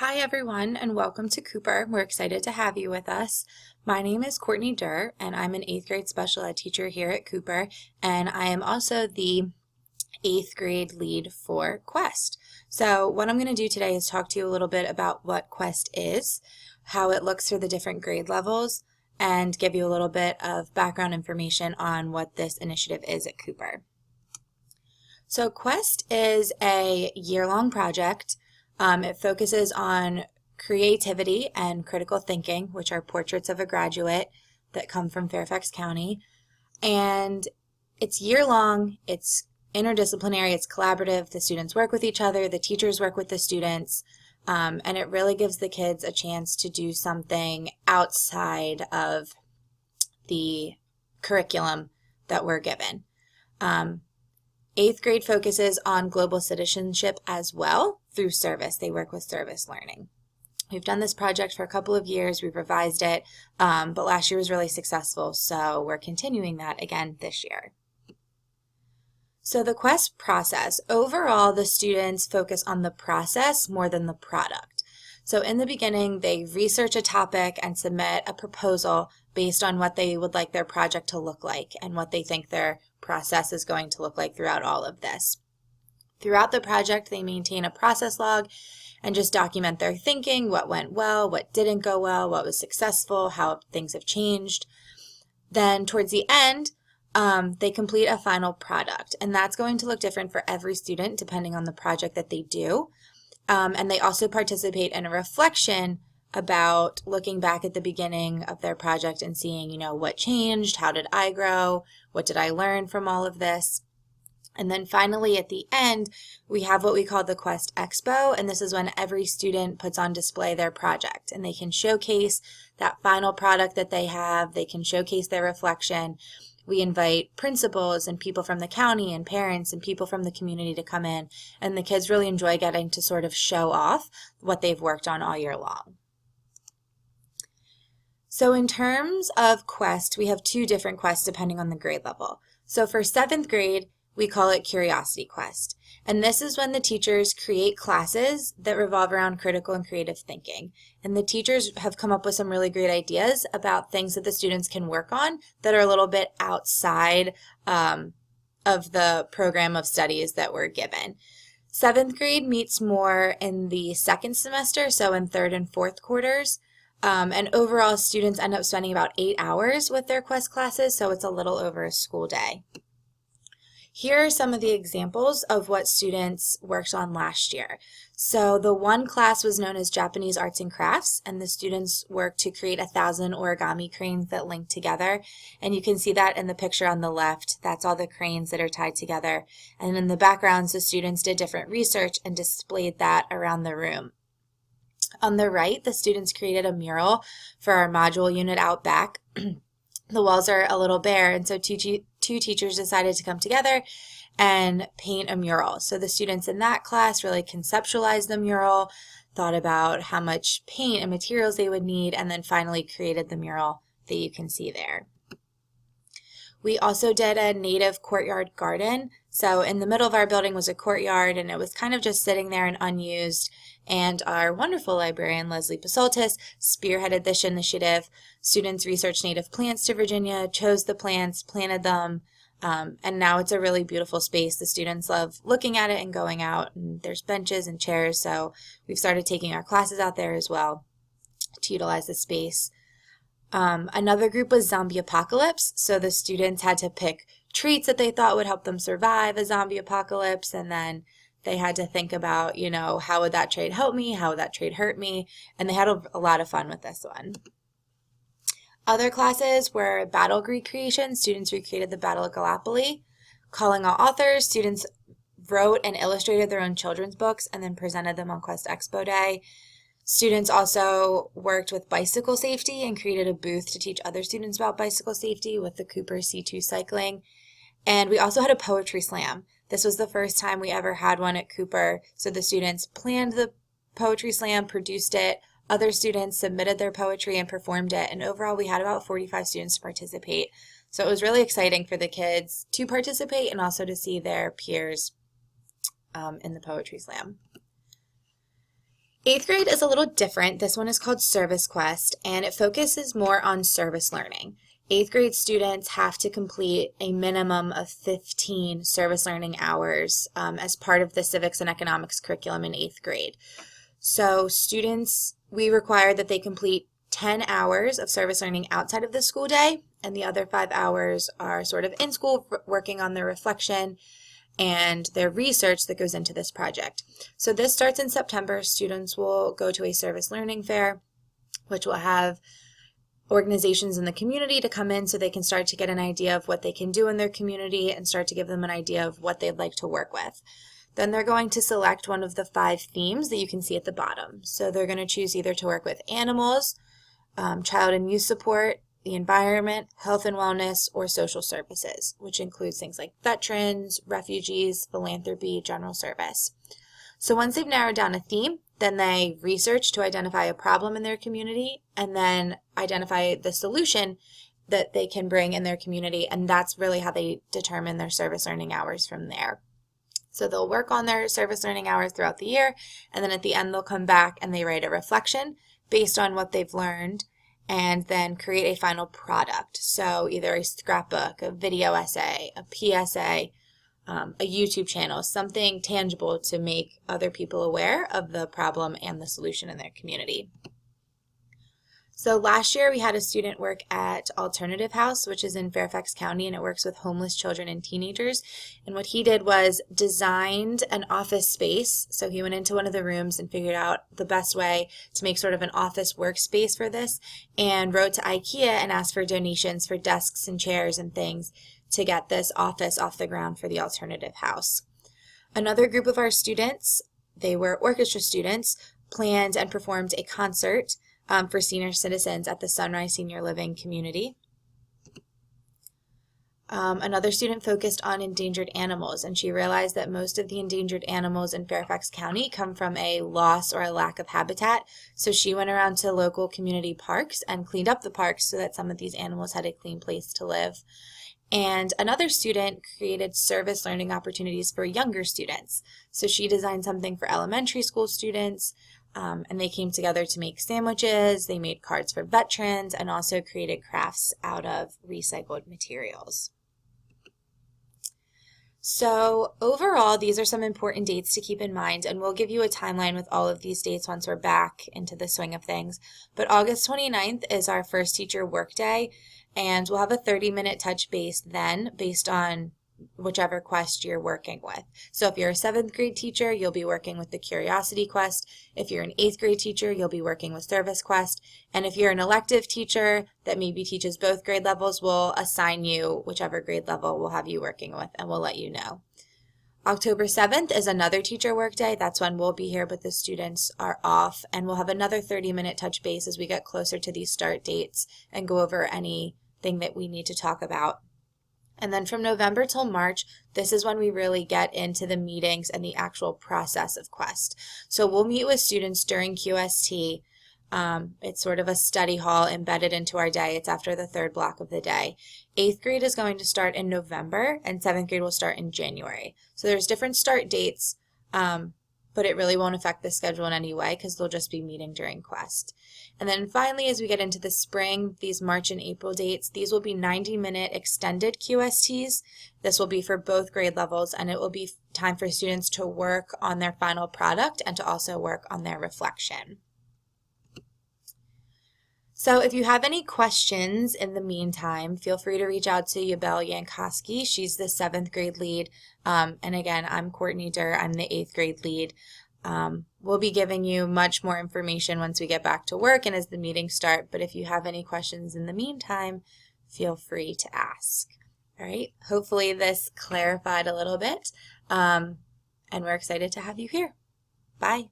Hi everyone and welcome to Cooper. We're excited to have you with us. My name is Courtney Durr and I'm an 8th grade special ed teacher here at Cooper, and I am also the 8th grade lead for Quest. So what I'm going to do today is talk to you a little bit about what Quest is, how it looks for the different grade levels, and give you a little bit of background information on what this initiative is at Cooper. So Quest is a year-long project. It focuses on creativity and critical thinking, which are portraits of a graduate that come from Fairfax County. And it's year-long, it's interdisciplinary, it's collaborative. The students work with each other, the teachers work with the students, and it really gives the kids a chance to do something outside of the curriculum that we're given. 8th grade focuses on global citizenship as well through service. They work with service learning. We've done this project for a couple of years. We've revised it, but last year was really successful, so we're continuing that again this year. So the Quest process. Overall, the students focus on the process more than the product. So in the beginning, they research a topic and submit a proposal based on what they would like their project to look like and what they think their process is going to look like throughout all of this. Throughout the project, they maintain a process log and just document their thinking, what went well, what didn't go well, what was successful, how things have changed. Then towards the end, they complete a final product, and that's going to look different for every student depending on the project that they do. And they also participate in a reflection about looking back at the beginning of their project and seeing, what changed, how did I grow, what did I learn from all of this. And then finally at the end, we have what we call the Quest Expo, and this is when every student puts on display their project, and they can showcase that final product that they have, they can showcase their reflection. We invite principals and people from the county and parents and people from the community to come in, and the kids really enjoy getting to sort of show off what they've worked on all year long. So in terms of Quest, we have 2 different quests depending on the grade level. So for 7th grade, we call it Curiosity Quest. And this is when the teachers create classes that revolve around critical and creative thinking. And the teachers have come up with some really great ideas about things that the students can work on that are a little bit outside of the program of studies that we're given. 7th grade meets more in the second semester, so in 3rd and 4th quarters. And overall, students end up spending about 8 hours with their Quest classes, so it's a little over a school day. Here are some of the examples of what students worked on last year. So the one class was known as Japanese Arts and Crafts, and the students worked to create 1,000 origami cranes that link together. And you can see that in the picture on the left. That's all the cranes that are tied together. And in the backgrounds, the students did different research and displayed that around the room. On the right, the students created a mural for our module unit out back. The walls are a little bare, and so two teachers decided to come together and paint a mural. So the students in that class really conceptualized the mural, thought about how much paint and materials they would need, and then finally created the mural that you can see there. We also did a native courtyard garden. So in the middle of our building was a courtyard, and it was kind of just sitting there and unused. And our wonderful librarian, Leslie Pasoltis, spearheaded this initiative. Students researched native plants to Virginia, chose the plants, planted them, and now it's a really beautiful space. The students love looking at it and going out, and there's benches and chairs, so we've started taking our classes out there as well to utilize the space. Another group was Zombie Apocalypse, so the students had to pick treats that they thought would help them survive a zombie apocalypse, and then they had to think about, how would that trait help me, how would that trait hurt me, and they had a lot of fun with this one. Other classes were Battle Greek Creation. Students recreated the Battle of Gallipoli. Calling All Authors. Students wrote and illustrated their own children's books and then presented them on Quest Expo Day. Students also worked with bicycle safety and created a booth to teach other students about bicycle safety with the Cooper C2 cycling. And we also had a poetry slam. This was the first time we ever had one at Cooper. So the students planned the poetry slam, produced it. Other students submitted their poetry and performed it. And overall, we had about 45 students to participate. So it was really exciting for the kids to participate and also to see their peers in the poetry slam. Eighth grade is a little different. This one is called Service Quest, and it focuses more on service learning. Eighth grade students have to complete a minimum of 15 service learning hours as part of the civics and economics curriculum in eighth grade. So students, we require that they complete 10 hours of service learning outside of the school day, and the other 5 hours are sort of in school working on their reflection and their research that goes into this project. So this starts in September. Students will go to a service learning fair, which will have organizations in the community to come in so they can start to get an idea of what they can do in their community and start to give them an idea of what they'd like to work with. Then they're going to select one of the 5 themes that you can see at the bottom. So they're going to choose either to work with animals, child and youth support, the environment, health and wellness, or social services, which includes things like veterans, refugees, philanthropy, general service. So once they've narrowed down a theme, then they research to identify a problem in their community and then identify the solution that they can bring in their community, and that's really how they determine their service learning hours from there. So they'll work on their service learning hours throughout the year, and then at the end they'll come back and they write a reflection based on what they've learned and then create a final product. So either a scrapbook, a video essay, a PSA, a YouTube channel, something tangible to make other people aware of the problem and the solution in their community. So last year we had a student work at Alternative House, which is in Fairfax County, and it works with homeless children and teenagers. And what he did was designed an office space. So he went into one of the rooms and figured out the best way to make sort of an office workspace for this, and wrote to IKEA and asked for donations for desks and chairs and things to get this office off the ground for the Alternative House. Another group of our students, they were orchestra students, planned and performed a concert for senior citizens at the Sunrise Senior Living community. Another student focused on endangered animals, and she realized that most of the endangered animals in Fairfax County come from a loss or a lack of habitat. So she went around to local community parks and cleaned up the parks so that some of these animals had a clean place to live. And another student created service learning opportunities for younger students. So she designed something for elementary school students, and they came together to make sandwiches, they made cards for veterans, and also created crafts out of recycled materials. So overall, these are some important dates to keep in mind, and we'll give you a timeline with all of these dates once we're back into the swing of things. But August 29th is our first teacher workday, and we'll have a 30-minute touch base then based on whichever quest you're working with. So if you're a 7th grade teacher, you'll be working with the Curiosity Quest. If you're an 8th grade teacher, you'll be working with Service Quest. And if you're an elective teacher that maybe teaches both grade levels, we'll assign you whichever grade level we'll have you working with, and we'll let you know. October 7th is another teacher workday. That's when we'll be here, but the students are off, and we'll have another 30-minute touch base as we get closer to these start dates and go over anything that we need to talk about. And then from November till March, this is when we really get into the meetings and the actual process of Quest. So we'll meet with students during QST. It's sort of a study hall embedded into our day. It's after the 3rd block of the day. 8th grade is going to start in November, and 7th grade will start in January. So there's different start dates, but it really won't affect the schedule in any way because they'll just be meeting during Quest. And then finally, as we get into the spring, these March and April dates, these will be 90-minute extended QSTs. This will be for both grade levels, and it will be time for students to work on their final product and to also work on their reflection. So if you have any questions in the meantime, feel free to reach out to Yabel Yankoski. She's the 7th grade lead. And again, I'm Courtney Durr. I'm the 8th grade lead. We'll be giving you much more information once we get back to work and as the meetings start. But if you have any questions in the meantime, feel free to ask. All right. Hopefully this clarified a little bit. And we're excited to have you here. Bye.